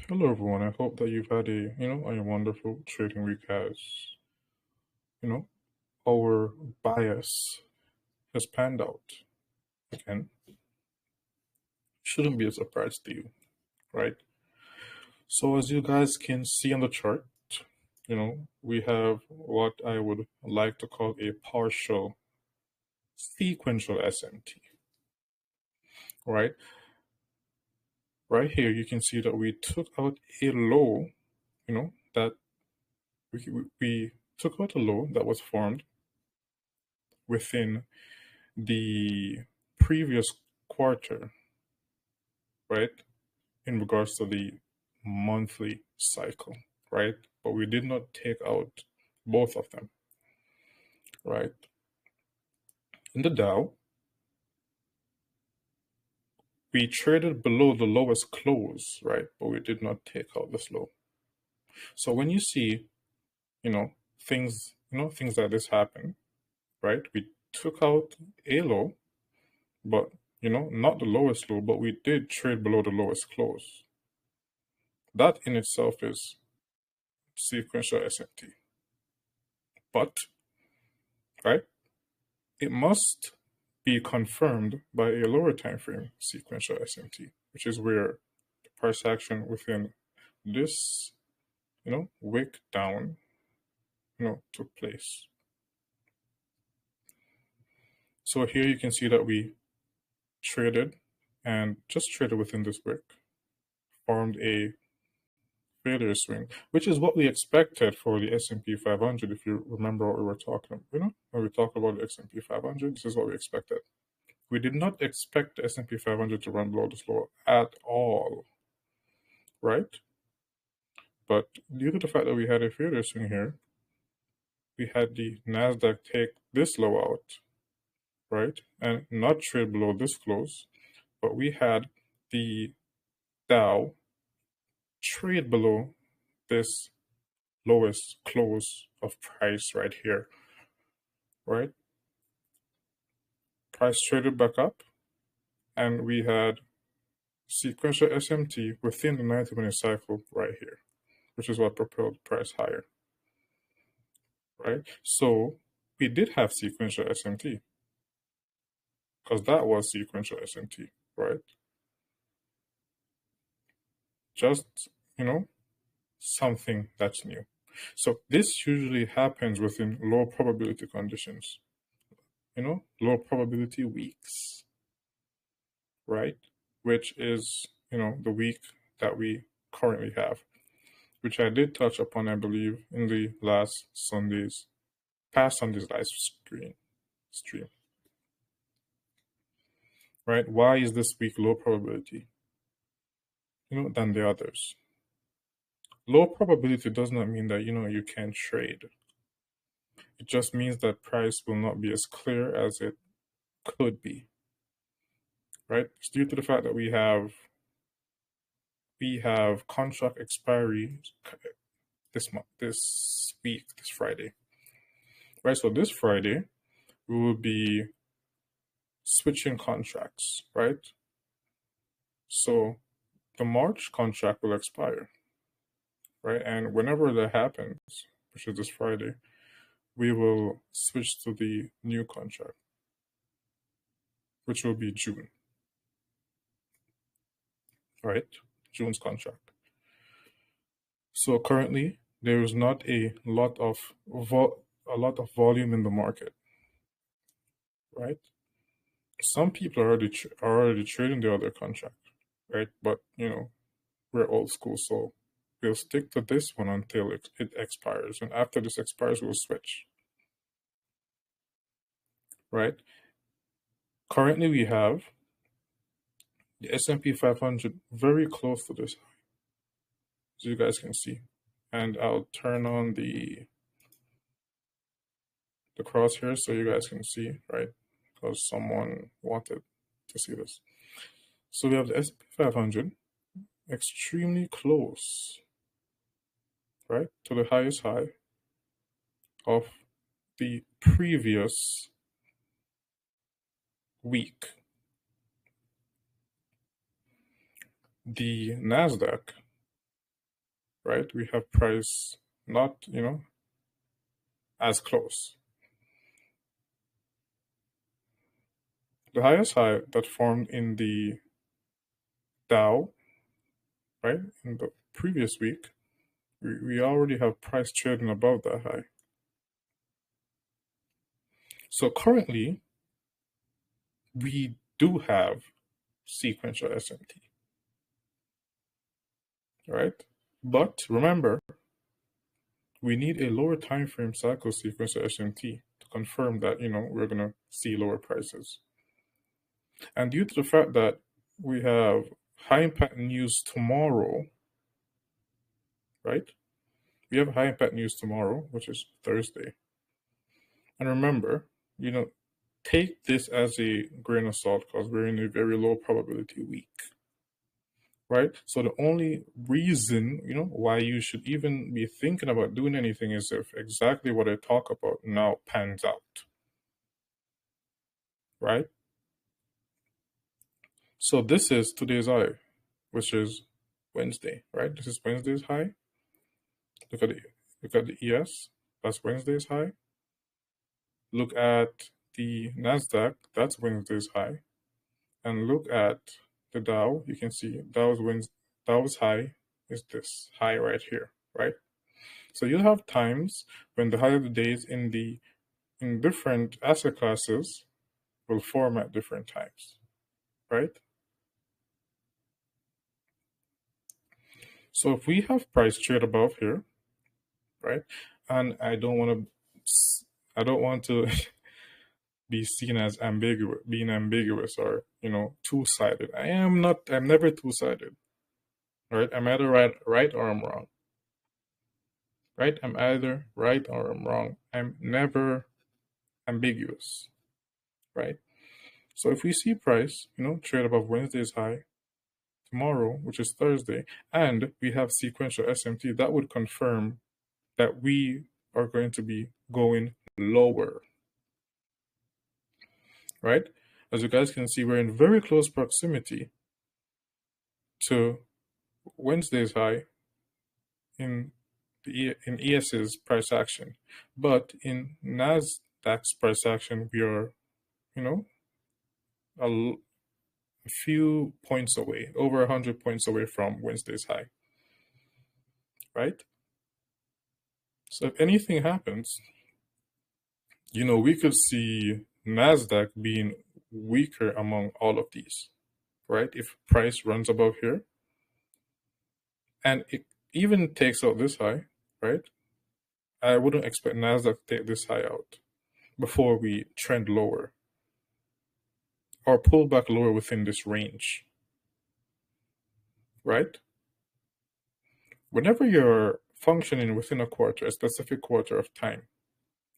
Hello everyone. I hope that you've had a wonderful trading week as, you know, our bias has panned out. Again, shouldn't be a surprise to you, right? So as you guys can see on the chart, we have what I would like to call a partial sequential SMT, right? Right here, you can see that we took out a low, that we took out a low that was formed within the previous quarter, right? In regards to the monthly cycle, right? But we did not take out both of them, right? In the Dow, we traded below the lowest close, right? But we did not take out this low. So when you see, you know, things like this happen, right? We took out a low, but not the lowest low, but we did trade below the lowest close. That in itself is sequential SMT. But, right, it must be confirmed by a lower time frame sequential SMT, which is where the price action within this, wick down, took place. So here you can see that we traded and just traded within this wick, formed a failure swing, which is what we expected for the S&P 500. If you remember what we were talking about, when we talked about the S&P 500, this is what we expected. We did not expect the S&P 500 to run below this low at all, right? But due to the fact that we had a failure swing here, we had the Nasdaq take this low out, right, and not trade below this close, but we had the Dow trade below this lowest close of price right here, right? Price traded back up, and we had sequential SMT within the 90-minute cycle right here, which is what propelled the price higher, right? So we did have sequential SMT because that was sequential SMT, right? Just, something that's new. So this usually happens within low probability conditions, low probability weeks, right? Which is, the week that we currently have, which I did touch upon, I believe, in the past Sunday's live stream, right? Why is this week low probability, than the others? Low probability does not mean that, you can't trade. It just means that price will not be as clear as it could be, right? It's due to the fact that we have contract expiry this week, this Friday, right? So this Friday, we will be switching contracts, right? So the March contract will expire, right? And whenever that happens, which is this Friday, we will switch to the new contract, which will be June, right? June's contract. So currently, there is not a lot of volume in the market, right? Some people are already trading the other contract, right? But we're old school, so we'll stick to this one until it expires, and after this expires, we'll switch, right? Currently, we have the S&P 500 very close to this, as you guys can see, and I'll turn on the crosshair so you guys can see, right? Because someone wanted to see this. So we have the S&P 500 extremely close, right, to the highest high of the previous week. The Nasdaq right? We have price not, as close. The highest high that formed in the Dow, right, in the previous week, we already have price trading above that high. So currently, we do have sequential SMT, right? But remember, we need a lower time frame cycle sequential SMT to confirm that, we're going to see lower prices. And due to the fact that we have high impact news tomorrow, right? We have high impact news tomorrow, which is Thursday. And remember, take this as a grain of salt because we're in a very low probability week, right? So the only reason, why you should even be thinking about doing anything is if exactly what I talk about now pans out, right? So this is today's high, which is Wednesday, right? This is Wednesday's high. Look at the ES. That's Wednesday's high. Look at the Nasdaq. That's Wednesday's high. And look at the Dow. You can see Dow's high is this high right here, right? So you'll have times when the high of the days in different asset classes will form at different times, right? So if we have price trade above here, right, and I don't want to be seen as being ambiguous or two-sided. I'm never two-sided, right? I'm either right or I'm wrong, right? I'm either right or I'm wrong. I'm never ambiguous, right? So if we see price, trade above Wednesday's high tomorrow, which is Thursday, and we have sequential SMT, that would confirm that we are going to be going lower, right? As you guys can see, we're in very close proximity to Wednesday's high in ES's price action, but in Nasdaq's price action, we are, a few points away, over 100 points away from Wednesday's high, right? So if anything happens, we could see Nasdaq being weaker among all of these, right? If price runs above here, and it even takes out this high, right? I wouldn't expect Nasdaq to take this high out before we trend lower or pull back lower within this range, right? Whenever you're functioning within a specific quarter of time,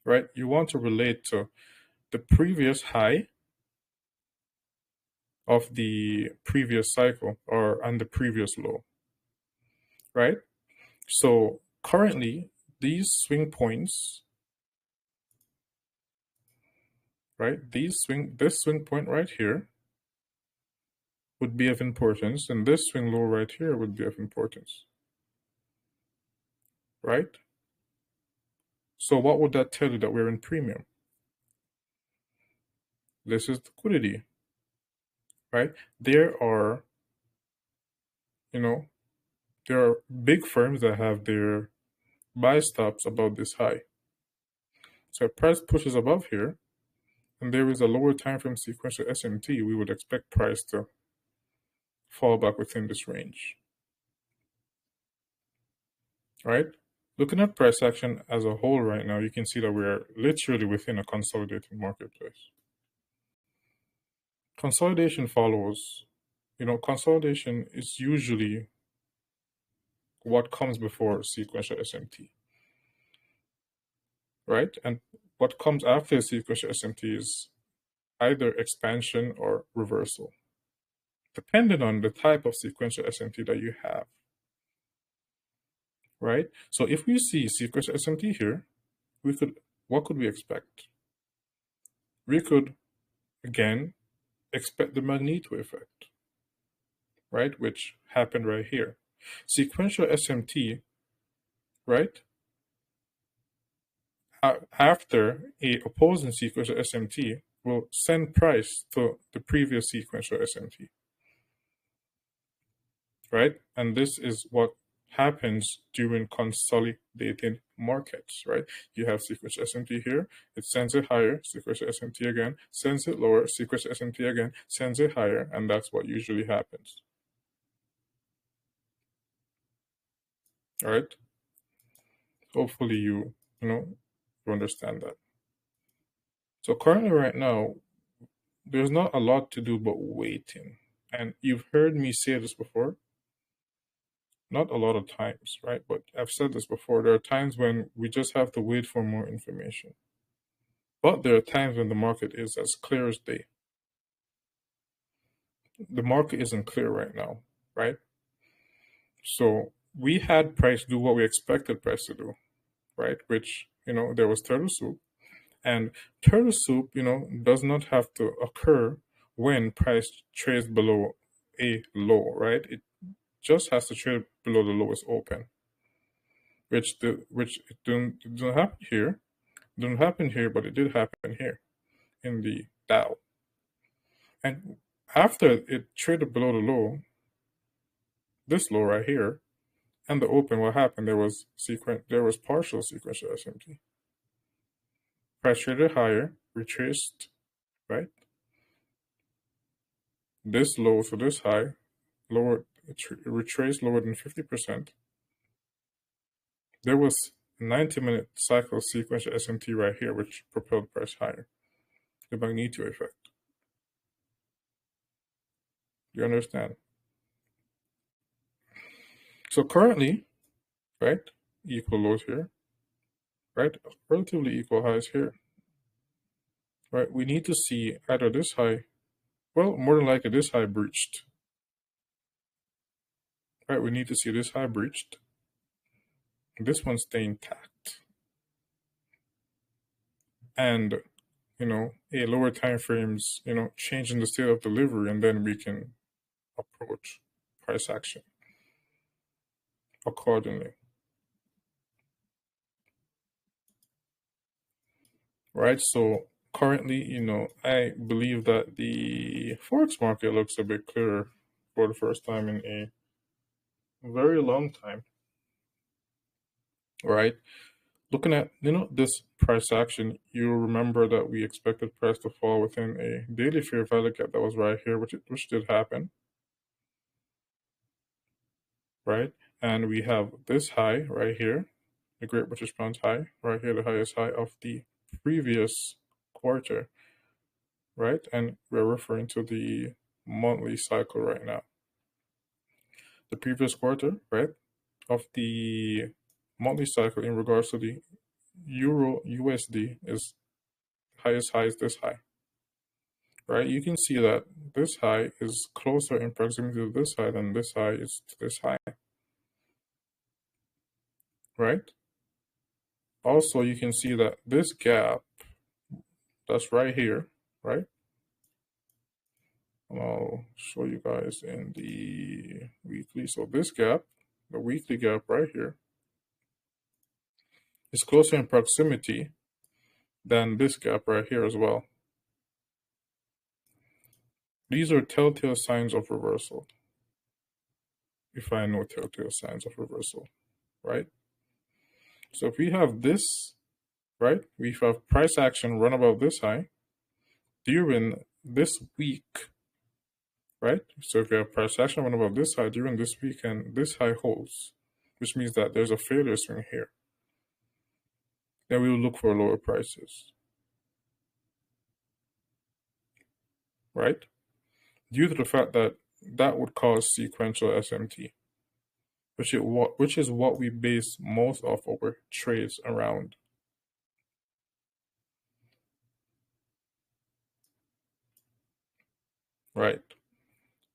right, you want to relate to the previous high of the previous cycle and the previous low, right? So currently, these swing points, right, this swing point right here would be of importance, and this swing low right here would be of importance, right? So what would that tell you? That we're in premium. This is liquidity, right? There are big firms that have their buy stops above this high. So if price pushes above here, and there is a lower time frame sequential SMT, we would expect price to fall back within this range, right? Looking at price action as a whole right now, you can see that we're literally within a consolidating marketplace. Consolidation follows, consolidation is usually what comes before sequential SMT, right? And what comes after sequential SMT is either expansion or reversal, depending on the type of sequential SMT that you have, right? So if we see sequential SMT here, what could we expect? We could, again, expect the magneto effect, right? Which happened right here. Sequential SMT right? After a opposing sequential SMT will send price to the previous sequential SMT, right? And this is what happens during consolidated markets, right? You have sequential SMT here, it sends it higher, sequential SMT again, sends it lower, sequential SMT again, sends it higher, and that's what usually happens. All right? Hopefully you understand that. So currently right now, there's not a lot to do but waiting. And you've heard me say this before. Not a lot of times, right? But I've said this before. There are times when we just have to wait for more information. But there are times when the market is as clear as day. The market isn't clear right now, right? So we had price do what we expected price to do, right? Which, there was turtle soup. And turtle soup, does not have to occur when price trades below a low, right? It just has to trade below the lowest open, which it didn't happen here. It didn't happen here, but it did happen here in the Dow. And after it traded below the low, this low right here, and the open, what happened? There was partial sequential SMT. Price traded higher, retraced, right? This low to this high, lower, retraced lower than 50%. There was a 90-minute cycle sequential SMT right here, which propelled price higher. The magnitude effect. You understand? So currently, right, equal lows here, right, relatively equal highs here, right? We need to see either this high, well, more than likely this high breached, right? We need to see this high breached, this one stay intact, and a lower time frames, changing the state of delivery, and then we can approach price action accordingly. Right? So currently, I believe that the Forex market looks a bit clearer for the first time in a very long time. Right? Looking at, this price action, you remember that we expected price to fall within a daily fair value gap that was right here, which did happen. Right? And we have this high right here, the Great British Pound high, right here, the highest high of the previous quarter, right? And we're referring to the monthly cycle right now. The previous quarter, right, of the monthly cycle in regards to the Euro USD is highest high is this high, right? You can see that this high is closer in proximity to this high than this high is to this high, right? Also, you can see that this gap that's right here, right? I'll show you guys in the weekly. So this gap, the weekly gap right here, is closer in proximity than this gap right here as well. These are telltale signs of reversal. If I know telltale signs of reversal, right? So if we have this, right, we have price action run above this high during this week, right? So if we have price action run above this high during this week and this high holds, which means that there's a failure swing here, then we will look for lower prices, right? Due to the fact that that would cause sequential SMT, which is what we base most of our trades around. Right.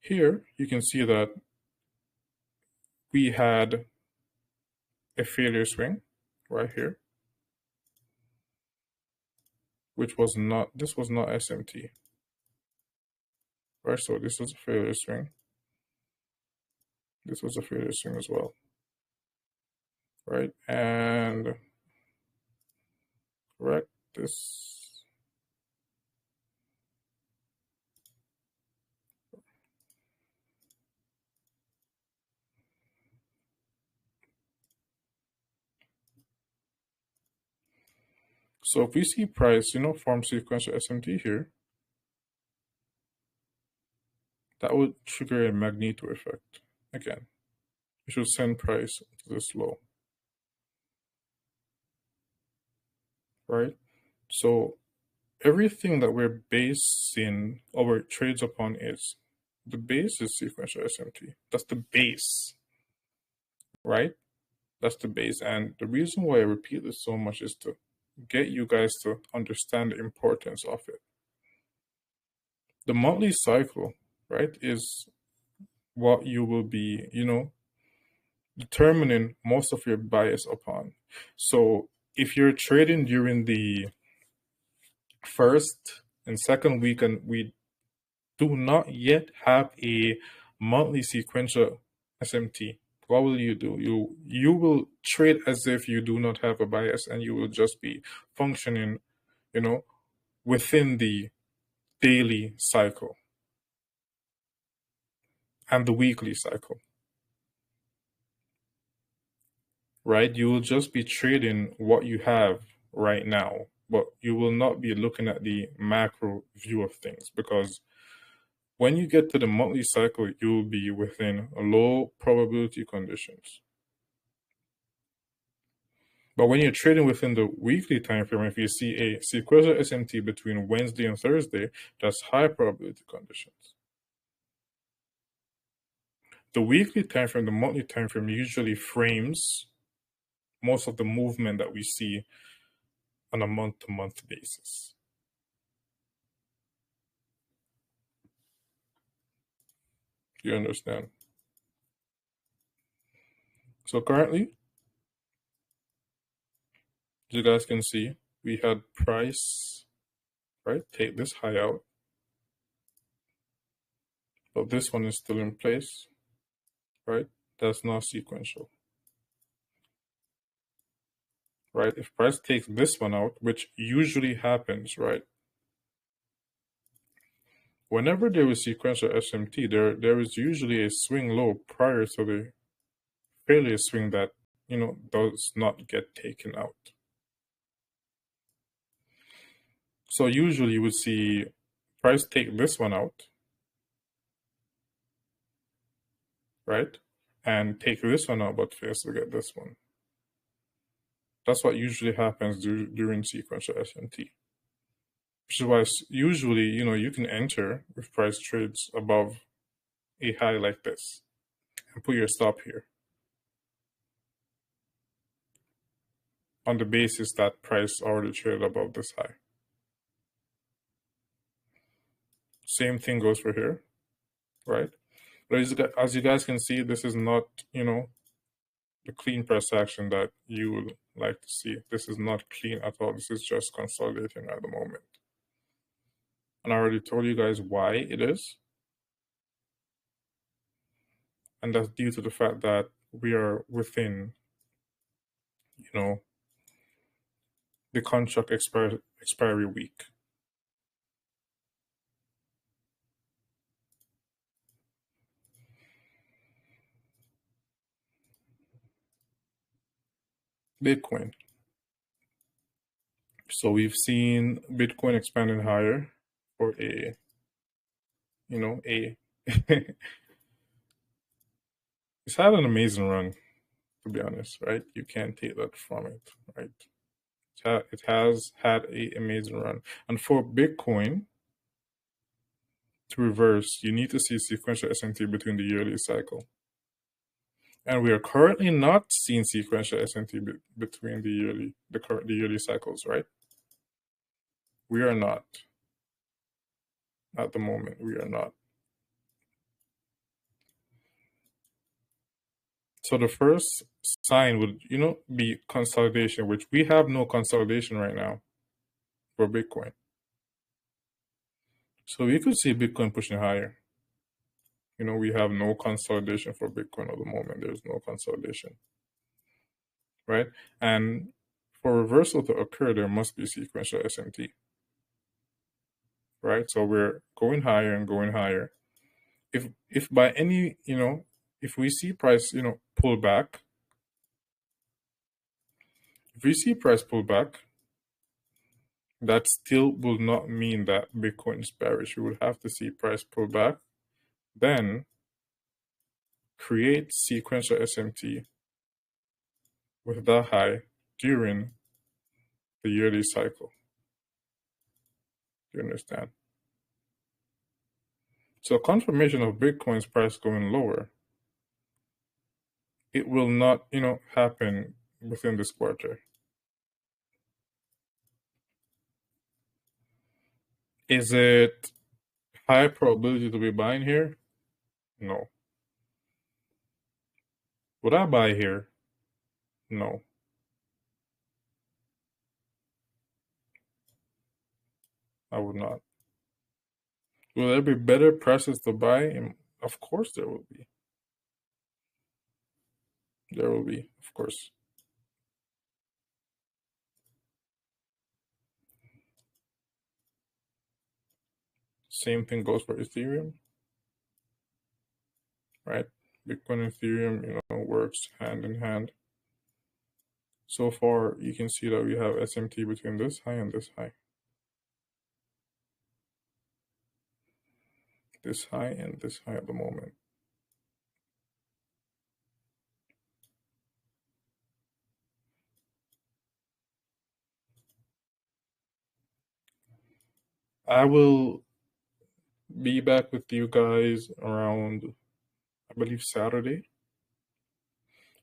Here, you can see that we had a failure swing right here, which was not, this was not SMT. Right, so this was a failure swing. This was a failure swing as well. right? And correct this. So if we see price, form sequential SMT here, that would trigger a magneto effect. Again, we should send price to this low, right? So everything that we're basing our trades upon is the base is sequential SMT. That's the base, right? That's the base. And the reason why I repeat this so much is to get you guys to understand the importance of it. The monthly cycle, right, is what you will be, determining most of your bias upon. So if you're trading during the first and second week and we do not yet have a monthly sequential SMT, what will you do? You will trade as if you do not have a bias and you will just be functioning, within the daily cycle and the weekly cycle, right? You will just be trading what you have right now, but you will not be looking at the macro view of things, because when you get to the monthly cycle, you will be within low probability conditions. But when you're trading within the weekly time frame, if you see a sequential SMT between Wednesday and Thursday, that's high probability conditions. The weekly time frame, the monthly time frame usually frames most of the movement that we see on a month-to-month basis. You understand? So currently, as you guys can see, we had price, right, take this high out, but this one is still in place, right? That's not sequential, right? If price takes this one out, which usually happens, right? Whenever there is sequential SMT, there is usually a swing low prior to the failure swing that, does not get taken out. So usually you would see price take this one out, right? And take this one out, but fails to get this one. That's what usually happens during sequential SMT. Which is why usually, you can enter with price trades above a high like this and put your stop here on the basis that price already traded above this high. Same thing goes for here, right? But as you guys can see, this is not, the clean price action that you would like to see. This is not clean at all. This is just consolidating at the moment. And I already told you guys why it is. And that's due to the fact that we are within, the contract expiry week. Bitcoin. So we've seen Bitcoin expanding higher for a it's had an amazing run, to be honest, right? You can't take that from it, right? It has had an amazing run. And for Bitcoin to reverse, you need to see sequential SMT between the yearly cycle. And we are currently not seeing sequential SMT between the yearly cycles, right? We are not. At the moment, we are not. So the first sign would, be consolidation, which we have no consolidation right now for Bitcoin. So we could see Bitcoin pushing higher. We have no consolidation for Bitcoin at the moment. There's no consolidation. right? And for reversal to occur, there must be sequential SMT, right? So we're going higher and going higher. If by any, if we see price, pull back, if we see price pull back, that still will not mean that Bitcoin is bearish. We would have to see price pull back, then create sequential SMT with that high during the yearly cycle. Do you understand? So confirmation of Bitcoin's price going lower, it will not, happen within this quarter. Is it high probability to be buying here? No. Would I buy here? No. I would not. Will there be better prices to buy? Of course there will be. There will be, of course. Same thing goes for Ethereum, right? Bitcoin and Ethereum, works hand in hand. So far, you can see that we have SMT between this high and this high. This high and this high at the moment. I will be back with you guys around, I believe, Saturday,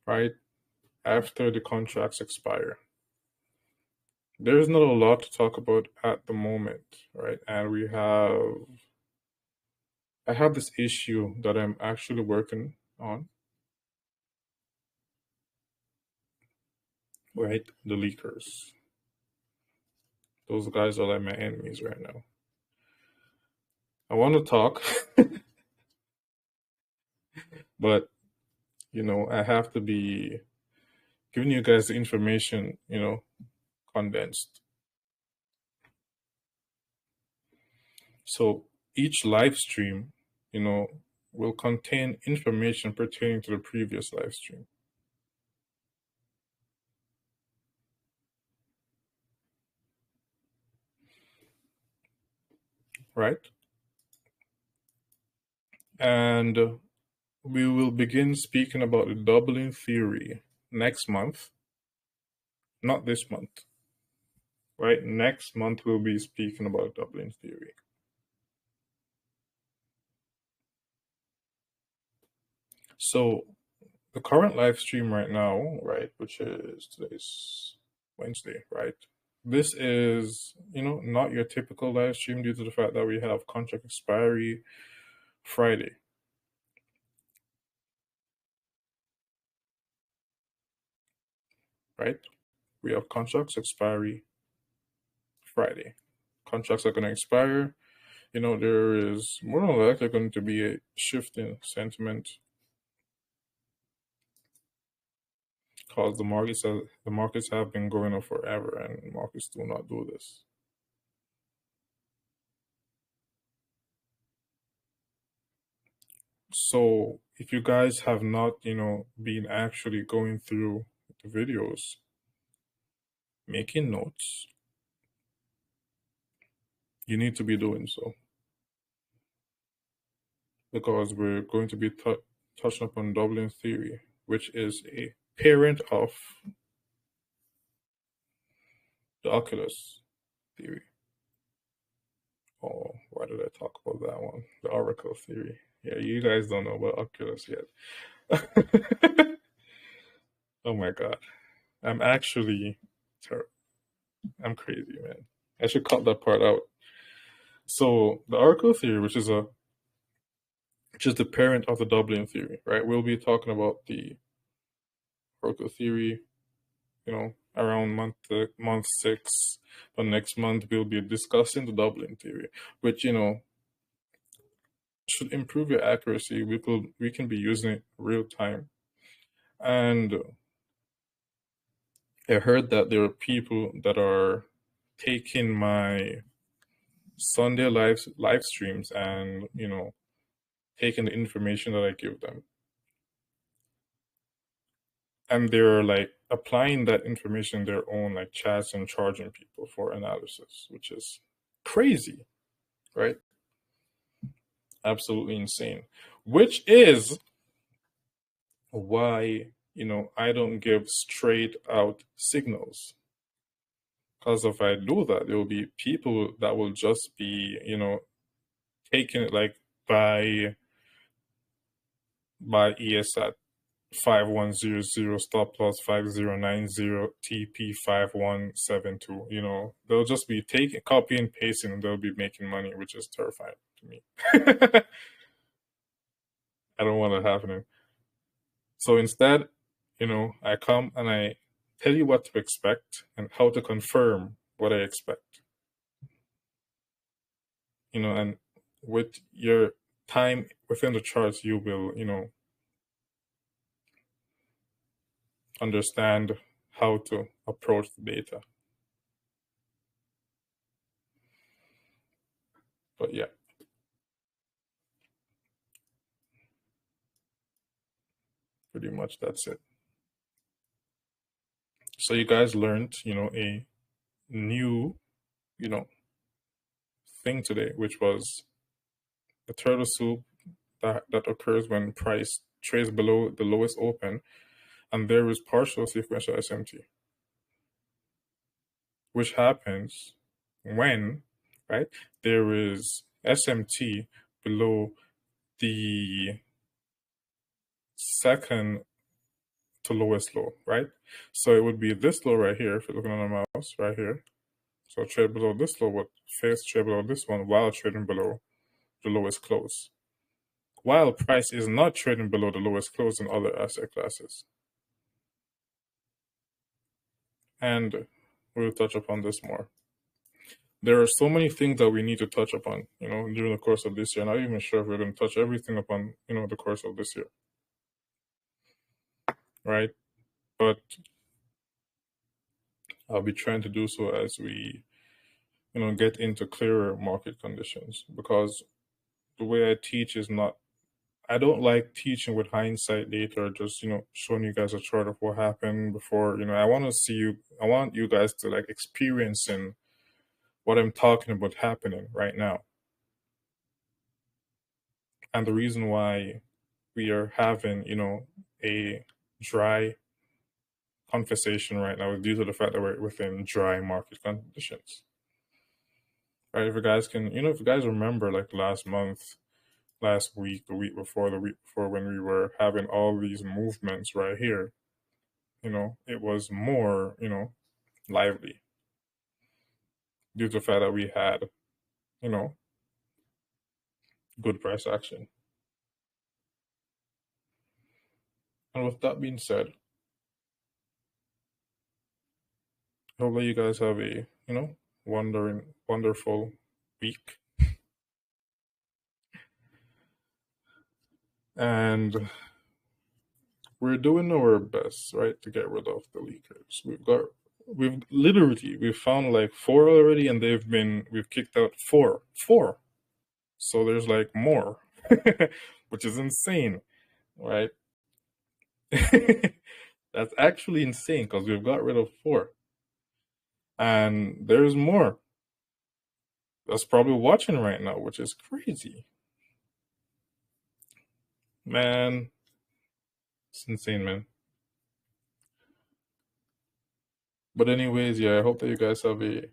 right? After the contracts expire. There's not a lot to talk about at the moment, right? And I have this issue that I'm actually working on, right? The leakers. Those guys are like my enemies right now. I want to talk, but I have to be giving you guys the information, condensed. So each live stream, will contain information pertaining to the previous live stream. Right? And we will begin speaking about the doubling theory next month, not this month. Right? Next month, we'll be speaking about doubling theory. So the current live stream right now, right, which is today's Wednesday, right? This is, not your typical live stream due to the fact that we have contract expiry Friday. Right? We have contracts expiry Friday. Contracts are going to expire. There is more than likely going to be a shift in sentiment because the markets have been going up forever, and markets do not do this. So if you guys have not, been actually going through the videos, making notes, you need to be doing so, because we're going to be touching upon doubling theory, which is a parent of the Oculus theory. Oh, why did I talk about that one? The Oracle theory. Yeah, you guys don't know about Oculus yet. Oh my God. I'm actually I'm crazy, man. I should cut that part out. So the Oracle theory, which is the parent of the doubling theory, right? We'll be talking about the Oracle theory, around month 6. But next month we'll be discussing the doubling theory, which should improve your accuracy. We can be using it real time, and I heard that there are people that are taking my Sunday live streams and, taking the information that I give them, and they're like applying that information in their own like chats and charging people for analysis, which is crazy, right? Absolutely insane. Which is why, I don't give straight out signals. Because if I do that, there will be people that will just be, taking it like by ES at 5100, stop loss 5090, TP 5172. They'll just be taking, copy and pasting, and they'll be making money, which is terrifying to me. I don't want that happening. So instead, I come and I tell you what to expect and how to confirm what I expect. And with your time within the charts, you will, understand how to approach the data. But yeah. Pretty much that's it. So you guys learned, a new, you know, thing today, which was the turtle soup that occurs when price trades below the lowest open, and there is partial sequential SMT, which happens when, right, there is SMT below the second to lowest low, right? So it would be this low right here, if you're looking on the mouse, right here. So trade below this low would face trade below this one while trading below the lowest close, while price is not trading below the lowest close in other asset classes. And we'll touch upon this more. There are so many things that we need to touch upon, during the course of this year. Not even sure if we're going to touch everything upon, the course of this year, right? But I'll be trying to do so as we, get into clearer market conditions, because the way I teach is not, I don't like teaching with hindsight data or just, showing you guys a chart of what happened before. I want to see you, I want you guys to like experiencing what I'm talking about happening right now. And the reason why we are having, a dry conversation right now is due to the fact that we're within dry market conditions. Right? If you guys can, if you guys remember like last month, last week, the week before, when we were having all these movements right here, it was more, lively due to the fact that we had, good price action. And with that being said, hopefully you guys have a, wonderful week. And we're doing our best, right, to get rid of the leakers. We've found like 4 already, and we've kicked out four. So there's like more, which is insane, right? That's actually insane because we've got rid of 4. And there's more that's probably watching right now, which is crazy. Man, it's insane, man. But anyways, yeah, I hope that you guys have a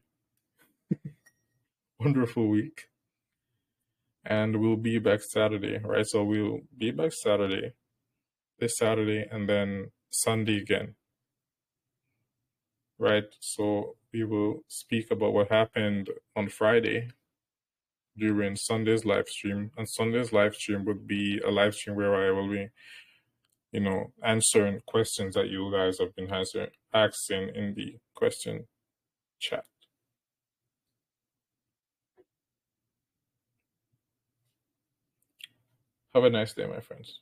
wonderful week. And we'll be back Saturday, right? So we'll be back Saturday, this Saturday, and then Sunday again, right? So we will speak about what happened on Friday during Sunday's live stream. And Sunday's live stream would be a live stream where I will be, answering questions that you guys have been asking in the question chat. Have a nice day, my friends.